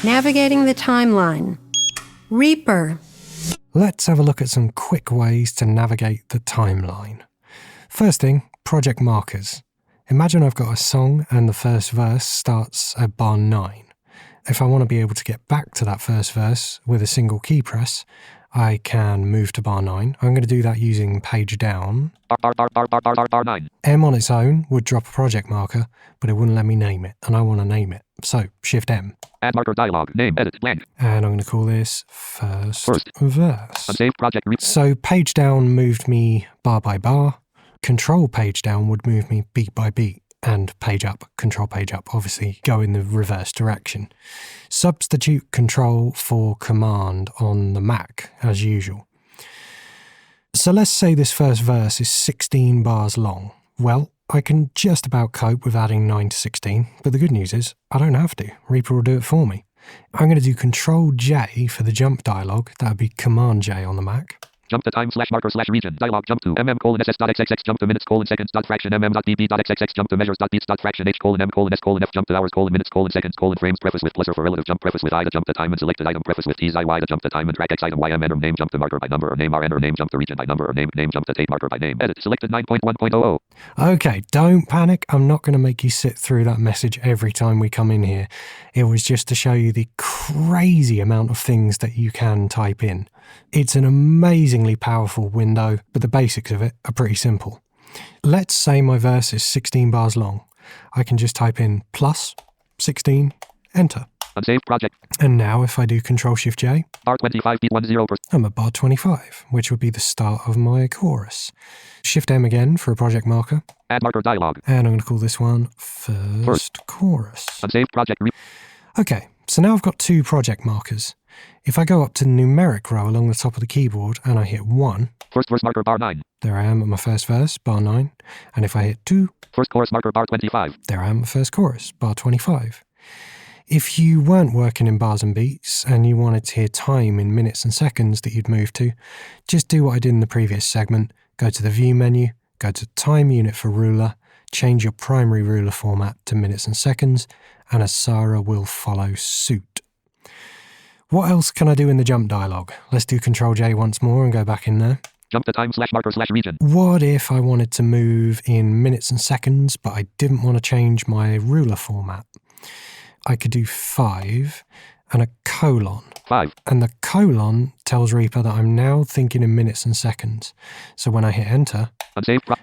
Navigating the timeline. Reaper. Let's have a look at some quick ways to navigate the timeline. First thing, project markers. Imagine I've got a song and the first verse starts at bar 9. If I want to be able to get back to that first verse with a single key press, I can move to bar 9. I'm going to do that using page down. Bar 9. M on its own would drop a project marker, but it wouldn't let me name it, and I want to name it. So, Shift M. Add marker dialog. Name, edit, blank. And I'm going to call this first verse. Unsaved project. So page down moved me bar by bar. Control page down would move me beat by beat. And page up, control page up, obviously go in the reverse direction. Substitute control for command on the Mac, as usual. So let's say this first verse is 16 bars long. Well, I can just about cope with adding 9 to 16, but the good news is I don't have to. Reaper will do it for me. I'm going to do Control J for the jump dialog. That would be Command J on the Mac. Jump to time /marker /region. Dialog jump to mm:/ss.xxx. Jump to minutes seconds fraction mm.db.xxx. Jump to measures beats fraction h m:/s f. Jump to hours minutes seconds frames. Preface with plus or for relative jump. Preface with I to jump to time and selected item. Preface with T's IY to jump to time and track X item Y M enter name. Jump to marker by number or name R enter name. Jump to region by number or name jump to tape marker by name. Edit selected 9.1.00. Okay, don't panic. I'm not going to make you sit through that message every time we come in here. It was just to show you the crazy amount of things that you can type in. It's an amazingly powerful window, but the basics of it are pretty simple. Let's say my verse is 16 bars long. I can just type in plus 16, enter. Unsaved project. And now if I do Control-Shift-J, bar 25 beat 10%. I'm at bar 25, which would be the start of my chorus. Shift-M again for a project marker. Add marker dialog. And I'm going to call this one first chorus. Unsaved project. Okay, so now I've got 2 project markers. If I go up to the numeric row along the top of the keyboard and I hit 1, first verse marker bar 9. There I am at my first verse, bar 9. And if I hit 2, first chorus marker bar 25. There I am at first chorus, bar 25. If you weren't working in bars and beats and you wanted to hear time in minutes and seconds that you'd move to, just do what I did in the previous segment. Go to the View menu, go to Time Unit for Ruler, change your primary ruler format to minutes and seconds, and Asara will follow suit. What else can I do in the jump dialog? Let's do Control J once more and go back in there. Jump to time /marker /region. What if I wanted to move in minutes and seconds, but I didn't want to change my ruler format? I could do 5 and a colon. 5. And the colon tells Reaper that I'm now thinking in minutes and seconds. So when I hit enter,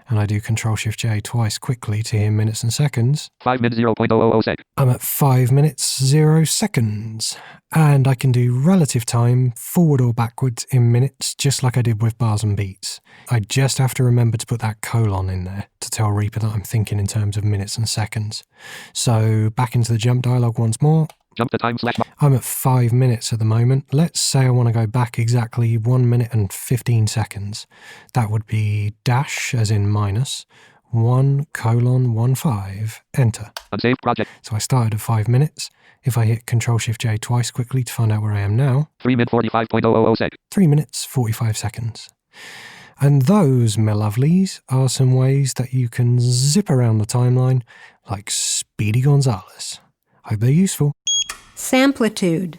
and I do Control-Shift-J twice quickly to hear minutes and seconds, 5 minutes 0.000 sec. I'm at 5 minutes 0 seconds. And I can do relative time forward or backwards in minutes, just like I did with bars and beats. I just have to remember to put that colon in there to tell Reaper that I'm thinking in terms of minutes and seconds. So back into the jump dialog once more. Jump to time I'm at 5 minutes at the moment. Let's say I want to go back exactly 1 minute and 15 seconds. That would be dash, as in minus, 1:15, enter. Unsaved project. So I started at 5 minutes. If I hit Control-Shift-J twice quickly to find out where I am now, 3 min 45.000 sec. 3 minutes, 45 seconds. And those, my lovelies, are some ways that you can zip around the timeline like Speedy Gonzales. Hope they're useful. Samplitude.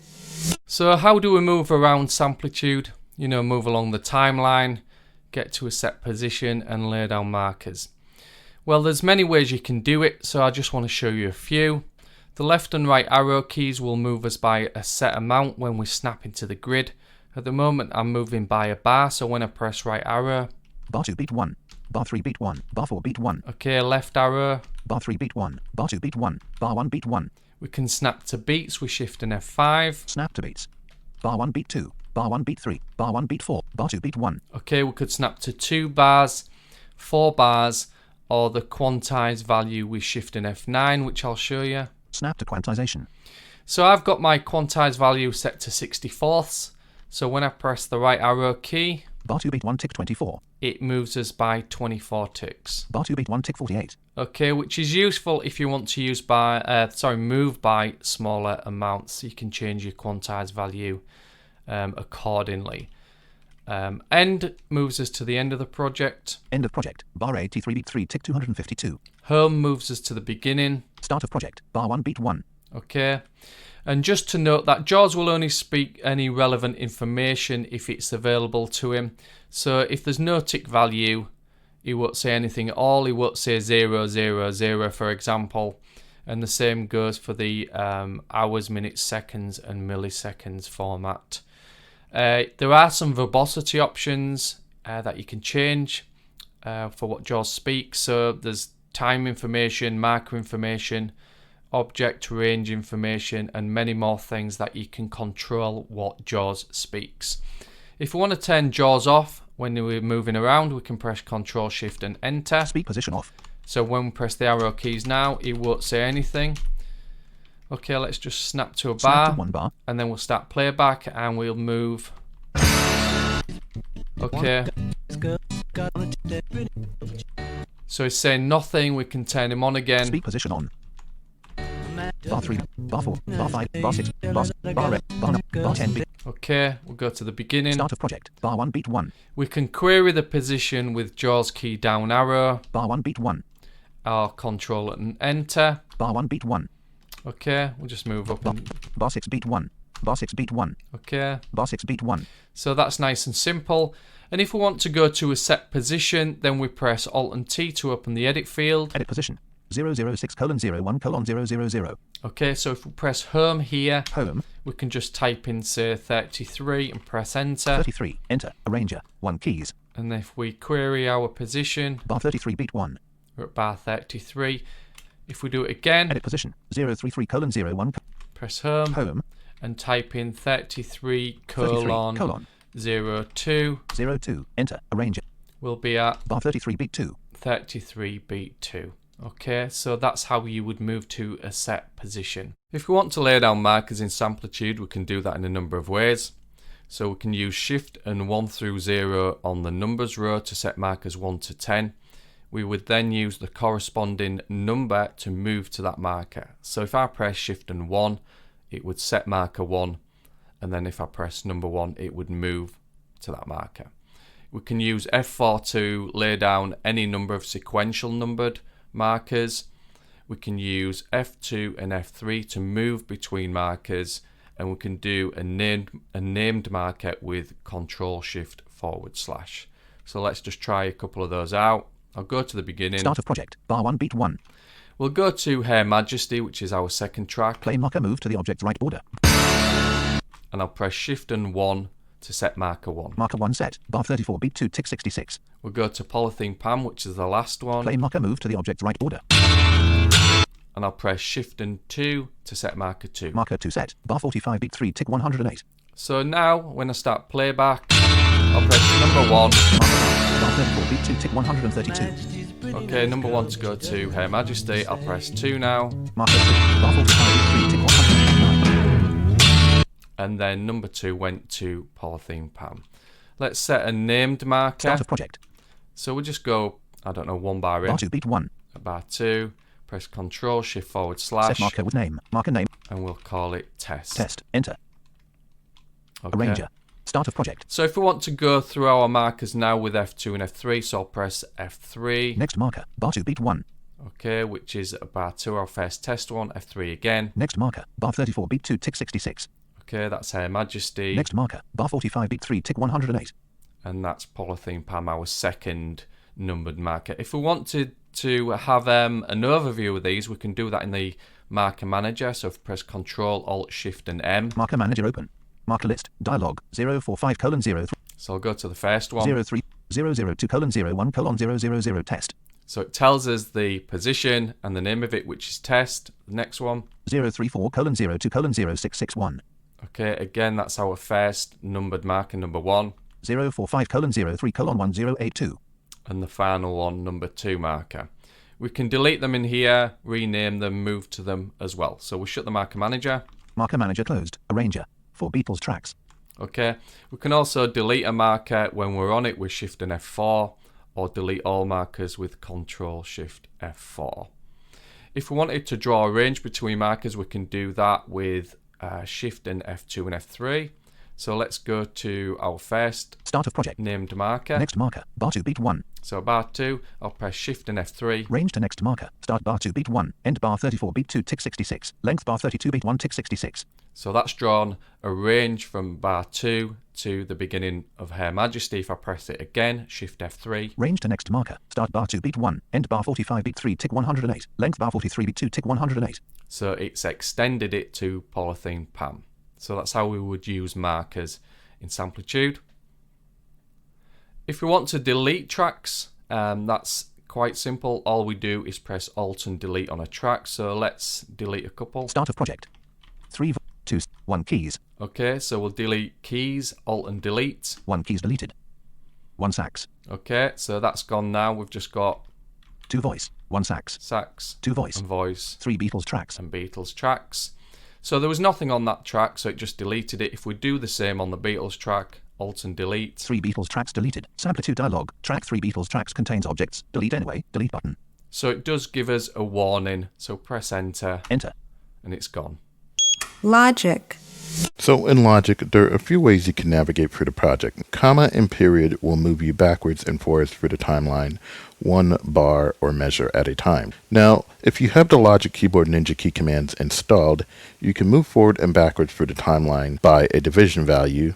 So how do we move around Samplitude? Move along the timeline, get to a set position and lay down markers. Well, there's many ways you can do it, so I just want to show you a few. The left and right arrow keys will move us by a set amount when we snap into the grid. At the moment I'm moving by a bar, so when I press right arrow, bar 2 beat 1, bar 3 beat 1, bar 4 beat 1. Okay, left arrow, bar 3 beat 1, bar 2 beat 1, bar 1 beat 1. We can snap to beats with Shift and F5. Snap to beats. Bar 1 beat 2, bar 1 beat 3, bar 1 beat 4, bar 2 beat 1. Okay, we could snap to 2 bars, 4 bars, or the quantized value with Shift and F9, which I'll show you. Snap to quantization. So I've got my quantized value set to 64ths. So when I press the right arrow key, bar 2 beat 1 tick 24. It moves us by 24 ticks. Bar 2 beat 1 tick 48. Okay, which is useful if you want to move by smaller amounts. You can change your quantized value accordingly. End moves us to the end of the project. End of project. Bar 83 beat 3 tick 252. Home moves us to the beginning. Start of project. Bar 1 beat 1. Okay. And just to note that JAWS will only speak any relevant information if it's available to him. So if there's no tick value, he won't say anything at all. He won't say 000, for example. And the same goes for the hours, minutes, seconds and milliseconds format. There are some verbosity options that you can change for what JAWS speaks. So there's time information, marker information, object range information, and many more things that you can control what JAWS speaks. If we want to turn JAWS off when we're moving around, we can press Ctrl Shift and Enter. Speed position off. So when we press the arrow keys now, it won't say anything. Okay, let's just snap to a Snap bar, to 1 bar. and then we'll start playback and we'll move. Okay. So it's saying nothing. We can turn him on again. Speed position on. Bar 3, bar 4, bar 5, bar 6, bar red, bar 9, bar 10 beat. Okay, we'll go to the beginning. Start of project. Bar 1 beat 1. We can query the position with JAWS key down arrow, Bar 1 beat 1. or Control and Enter. Bar 1 beat 1. Okay, we'll just move up. And, Bar 6 beat 1. Bar 6 beat 1. okay, Bar 6 beat 1. so that's nice and simple. And if we want to go to a set position, then we press Alt and T to open the edit field. Edit position. 006:01:000. Okay, so if we press Home here, Home. we can just type in, say, 33 and press Enter. 33. Enter. Arranger. 1 keys. And if we query our position, Bar 33 beat 1. we're at bar 33. If we do it again, Edit position. 033:01. press Home Home. and type in 33 33. colon 02, 02. Enter. Arranger. we'll be at Bar 33 beat 2. 33 beat 2. Okay, so that's how you would move to a set position. If we want to lay down markers in Samplitude, we can do that in a number of ways. So we can use Shift and 1 through 0 on the numbers row to set markers 1 to 10. We would then use the corresponding number to move to that marker. So if I press Shift and 1, it would set marker 1, and then if I press number 1, it would move to that marker. We can use F4 to lay down any number of sequential numbered markers. We can use F2 and F3 to move between markers, and we can do a named marker with Control Shift /. So let's just try a couple of those out. I'll go to the beginning. Start of project. Bar 1 beat 1. We'll go to Her Majesty, which is our second track, Play marker move to the object's right border. and I'll press Shift and 1 to set marker 1. Marker 1 set. Bar 34 beat 2 tick 66. We'll go to Polythene Pan, which is the last one, Play marker move to the object's right border. and I'll press Shift and 2 to set marker 2. Marker 2 set. Bar 45 beat 3 tick 108. So now, when I start playback, I'll press number 1. Bar 34 beat 2 tick 132. Okay, number 1 to go to Her Majesty. I'll press 2 now, Marker 2. Bar 45 beat 3 tick 109. and then number 2 went to Polythene Pan. Let's set a named marker. Start of project. So we'll just go, I don't know, 1 bar in, Bar 2 beat 1. bar 2, press Control Shift /, Set marker with name. Marker name. and we'll call it Test. Test. Enter. Okay. Arranger. Start of project. So if we want to go through our markers now with F2 and F3, so I'll press F3. Next marker. Bar 2 beat 1. Okay, which is bar 2, our first test one. F3 again. Next marker. Bar 34 beat 2 tick 66. Okay, that's Her Majesty. Next marker. Bar 45 beat 3 tick 108. And that's Polythene Pan, our second numbered marker. If we wanted to have an overview of these, we can do that in the Marker Manager. So if we press Control, Alt, Shift and M. Marker manager open. Marker list. Dialog. 045:03. So I'll go to the first one. 03002:01:000 test. So it tells us the position and the name of it, which is Test. The next one. 034:02:0661. Okay, again, that's our first numbered marker, number 1. 045:03:1082. And the final one, number 2 marker. We can delete them in here, rename them, move to them as well. So we'll shut the Marker Manager. Marker manager closed. Arranger. For Beatles tracks. Okay, we can also delete a marker when we're on it with Shift and F4, or delete all markers with Control Shift F4. If we wanted to draw a range between markers, we can do that with Shift and F2 and F3. So let's go to our first Start of project. named marker. Next marker. Bar 2 beat 1. So bar 2, I'll press Shift and F3. Range to next marker. Start bar 2 beat 1. End bar 34 beat 2 tick 66. Length bar 32 beat 1 tick 66. So that's drawn a range from bar 2 to the beginning of Her Majesty. If I press it again, Shift F3. Range to next marker. Start bar 2 beat 1. End bar 45 beat 3 tick 108. Length bar 43 beat 2 tick 108. So it's extended it to Polythene Pam. So that's how we would use markers in Samplitude. If we want to delete tracks, that's quite simple. All we do is press Alt and delete on a track. So let's delete a couple. Start of project. 3 2 1 keys. Okay, so we'll delete keys, Alt and delete. 1 keys deleted. 1 sax. Okay, so that's gone now. We've just got 2 voice. 1 sax. sax 2 voice. and voice 3 Beatles tracks. and Beatles tracks. So there was nothing on that track, so it just deleted it. If we do the same on the Beatles track, Alt and delete. 3 Beatles tracks deleted. Samplitude dialog. Track 3 Beatles tracks contains objects. Delete anyway. Delete button. So it does give us a warning. So press enter Enter. and it's gone. Logic. So in Logic, there are a few ways you can navigate through the project. Comma and period will move you backwards and forwards through the timeline, one bar or measure at a time. Now, if you have the Logic Keyboard Ninja key commands installed, you can move forward and backwards through the timeline by a division value,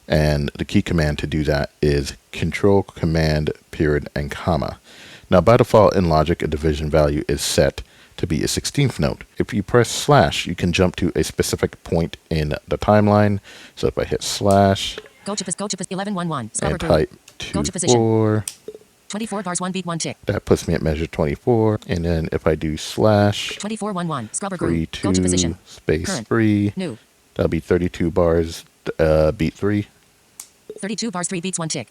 and the key command to do that is Control, Command, period, and comma. Now, by default in Logic, a division value is set to be a 16th note. If you press slash, you can jump to a specific point in the timeline. So if I hit slash Go to 1111. and type Go to position. 24, 24 bars 1 beat 1 tick. that puts me at measure 24. And then if I do slash 2411. Scrubber 3, group. Go to 2, position. space Current. 3, New. that'll be 32 bars, beat 3. 32 bars 3 beats 1 tick.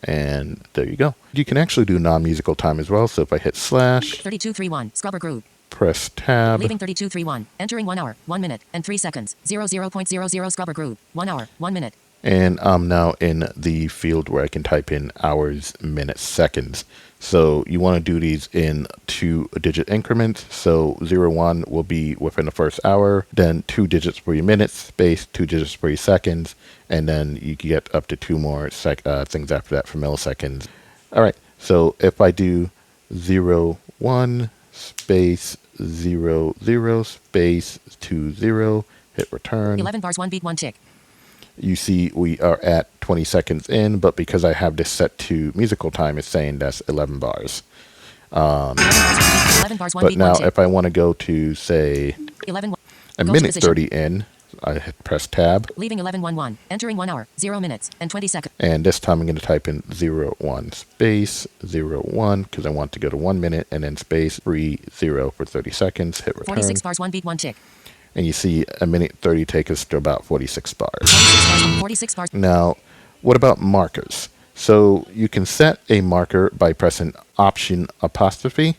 And there you go. You can actually do non-musical time as well. So if I hit slash, 3231. Scrubber group. press tab, Leaving 3231. Entering 1 hour, 1 minute, and 3 seconds. 00.00 scrubber group. 1 hour, 1 minute. and I'm now in the field where I can type in hours, minutes, seconds. So you want to do these in 2-digit increments. So 01 will be within the first hour, then 2 digits for your minutes, space 2 digits for your seconds, and then you can get up to 2 more things after that for milliseconds. All right, so if I do 01 space 00 space 20, hit return. 11 bars 1 beat 1 tick. You see we are at 20 seconds in, but because I have this set to musical time, it's saying that's 11 bars. 11 bars 1 But beat 1 now tick. if I want to go to, say, 11 a Go to minute position. 30 in, I hit press tab, Leaving 1111. Entering 1 hour, 0 minutes, and 20 seconds. and this time I'm going to type in 01 space 01 because I want to go to 1 minute, and then space 30 for 30 seconds, hit return. 46 bars 1 beat 1 tick. And you see a minute 30 take us to about 46 bars. 46 bars. Now, what about markers? So you can set a marker by pressing Option apostrophe.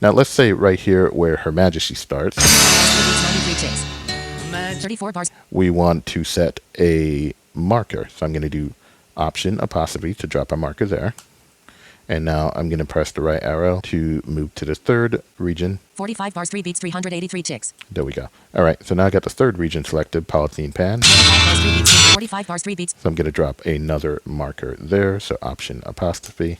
Now let's say right here where Her Majesty starts, 93 ticks. 34 bars. we want to set a marker. So I'm going to do Option apostrophe to drop a marker there. And now I'm going to press the right arrow to move to the third region. 45 bars 3 beats 383 ticks. There we go. All right, so now I got the third region selected, Polythene Pan. 45 bars 3 beats. 45 bars 3 beats. So I'm going to drop another marker there, so Option apostrophe.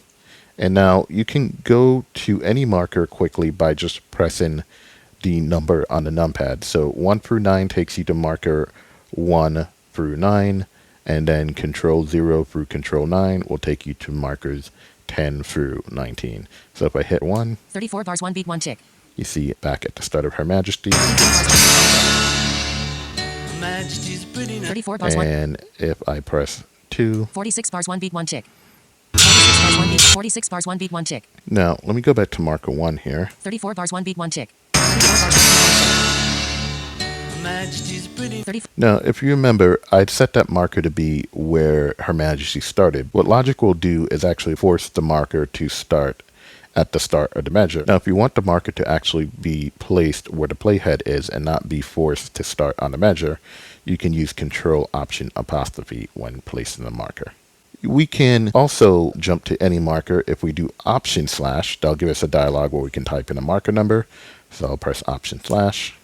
And now you can go to any marker quickly by just pressing the number on the numpad. So 1 through 9 takes you to marker 1 through 9, and then Control 0 through Control 9 will take you to markers 10 through 19. So if I hit 1, 34 bars 1 beat 1 tick. you see it back at the start of Her Majesty. 34 bars 1. And if I press 2, 46 bars 1 beat 1 tick. 46 bars 1 beat. 46 bars 1 beat 1 tick. now let me go back to marker 1 here. 34 bars 1 beat 1 tick. 34 bars 1 beat 1 tick. 34 Now, if you remember, I'd set that marker to be where Her Majesty started. What Logic will do is actually force the marker to start at the start of the measure. Now, if you want the marker to actually be placed where the playhead is and not be forced to start on the measure, you can use Control Option apostrophe when placing the marker. We can also jump to any marker if we do Option slash. That'll give us a dialog where we can type in a marker number. So I'll press Option slash,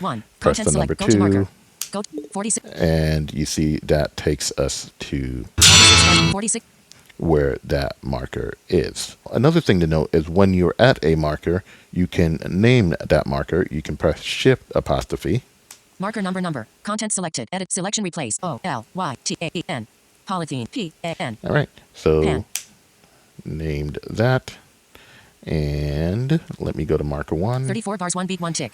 1. press Content the select. number Go to 2, marker. Go 46. And you see that takes us to 46. where that marker is. Another thing to note is when you're at a marker, you can name that marker. You can press Shift apostrophe. Marker number. Content selected. Edit selection replace. OLYTAEN. Polythene PAN. All right. So Pan. named that. And let me go to marker 1. 34 bars 1 beat 1 tick.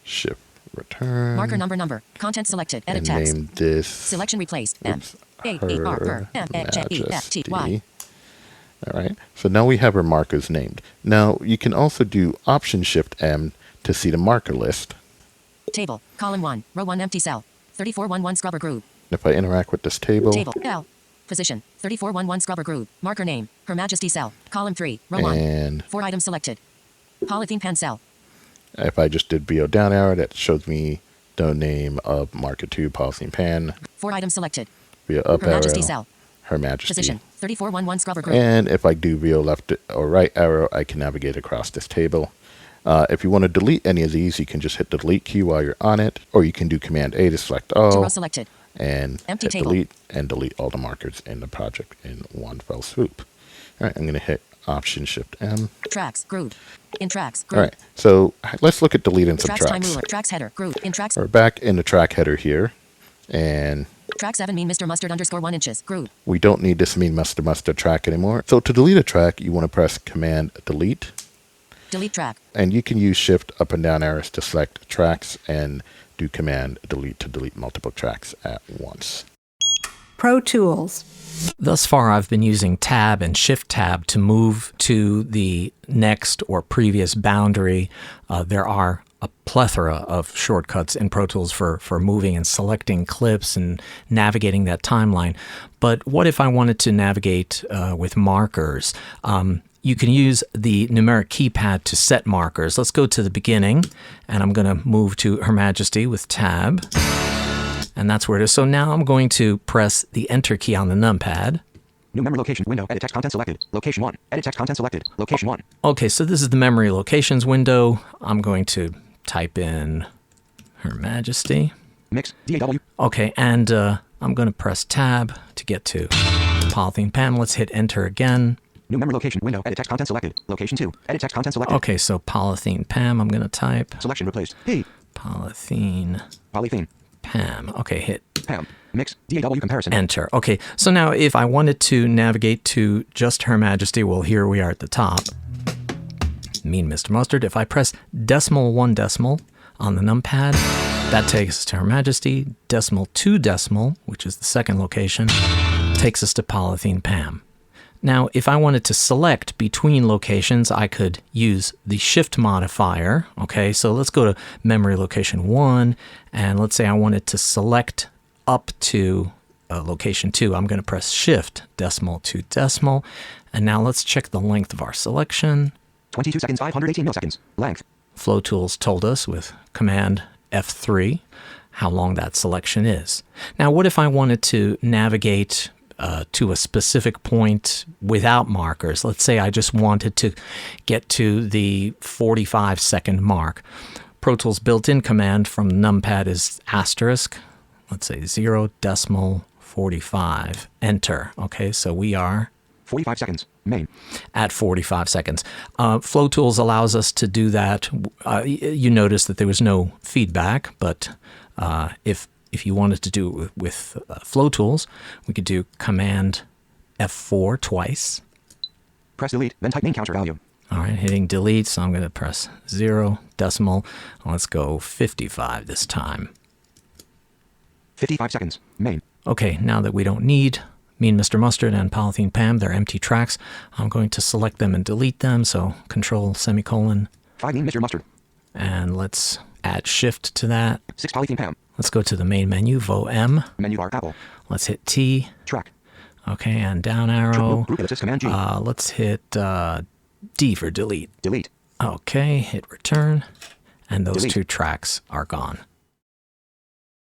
Shift return. Marker number. Content selected. Edit and text. name this. Selection replace. M. Oops, Her Majesty. All right. So now we have our markers named. Now you can also do Option Shift M to see the marker list. Table. Column 1. Row 1 empty cell. 3411 scrubber group. If I interact with this table, Table. L. Position. 3411 scrubber group. Marker name. Her Majesty cell. Column 3. Row 1. and 4 items selected. Polythene pen cell. if I just did VO down arrow, that shows me the name of marker 2, Polythene Pan. 4 items selected. VO up Her arrow, Majesty cell. Her Majesty. Position. 3411 scrubber group. And if I do VO left or right arrow, I can navigate across this table. If you want to delete any of these, you can just hit the delete key while you're on it, or you can do Command A to select 2 all rows selected. and Empty hit table. delete and delete all the markers in the project in one fell swoop. All right, I'm going to hit Option Shift M. Tracks. Group. In tracks. All Group. right, so let's look at delete and Tracks time subtracts. ruler. Tracks header. Group. In tracks. We're back in the track header here, and Track 7 mean Mr. Mustard _ 1 inches. Group. we don't need this mean mustard track anymore. So to delete a track, you want to press Command Delete, Delete track. and you can use Shift up and down arrows to select tracks and do Command Delete to delete multiple tracks at once. Pro Tools. Thus far, I've been using Tab and Shift Tab to move to the next or previous boundary. There are a plethora of shortcuts in Pro Tools for moving and selecting clips and navigating that timeline. But what if I wanted to navigate with markers? You can use the numeric keypad to set markers. Let's go to the beginning, and I'm going to move to Her Majesty with Tab. And that's where it is. So now I'm going to press the Enter key on the numpad. New memory location window. Edit text content selected. Location 1. Edit text content selected. Location 1. Okay, so this is the memory locations window. I'm going to type in Her Majesty. Mix. DAW. Okay, and I'm going to press Tab to get to Polythene Pan. Let's hit Enter again. New memory location window. Edit text content selected. Location 2. Edit text content selected. Okay, so Polythene Pam, I'm going to type. Selection replaced. P. Polythene Polythene. Pam. Okay, hit Pam. Mix. DAW comparison. Enter. Okay, so now if I wanted to navigate to just Her Majesty, well, here we are at the top. Mean Mr. Mustard. If I press decimal 1 decimal on the numpad, that takes us to Her Majesty. Decimal 2 decimal, which is the second location, takes us to Polythene Pam. Now, if I wanted to select between locations, I could use the Shift modifier. Okay, so let's go to memory location 1, and let's say I wanted to select up to location 2. I'm going to press Shift, decimal 2 decimal, and now let's check the length of our selection. 22 seconds, 518 milliseconds. Length. Flow Tools told us with Command F3 how long that selection is. Now, what if I wanted to navigate to a specific point without markers? Let's say I just wanted to get to the 45-second mark. Pro Tools built-in command from numpad is asterisk. Let's say 0.45. Enter. Okay, so we are 45 seconds. Main. at 45 seconds. Flow Tools allows us to do that. You notice that there was no feedback, but if you wanted to do it with Flow Tools, we could do Command F4 twice. Press delete, then type main counter value. All right, hitting delete, so I'm going to press 0 decimal. Let's go 55 this time. 55 seconds. Main. Okay, now that we don't need Mean Mr. Mustard and Polythene Pam, they're empty tracks, I'm going to select them and delete them, so Control semicolon. 5 Mean Mr. Mustard. And let's add Shift to that. 6 Polythene Pam. Let's go to the main menu, VO-M. Menu bar Apple. Let's hit T. Track. Okay, and down arrow. Group ellipsis Command G. Let's hit D for delete. Delete. Okay, hit return. And those Delete. 2 tracks are gone.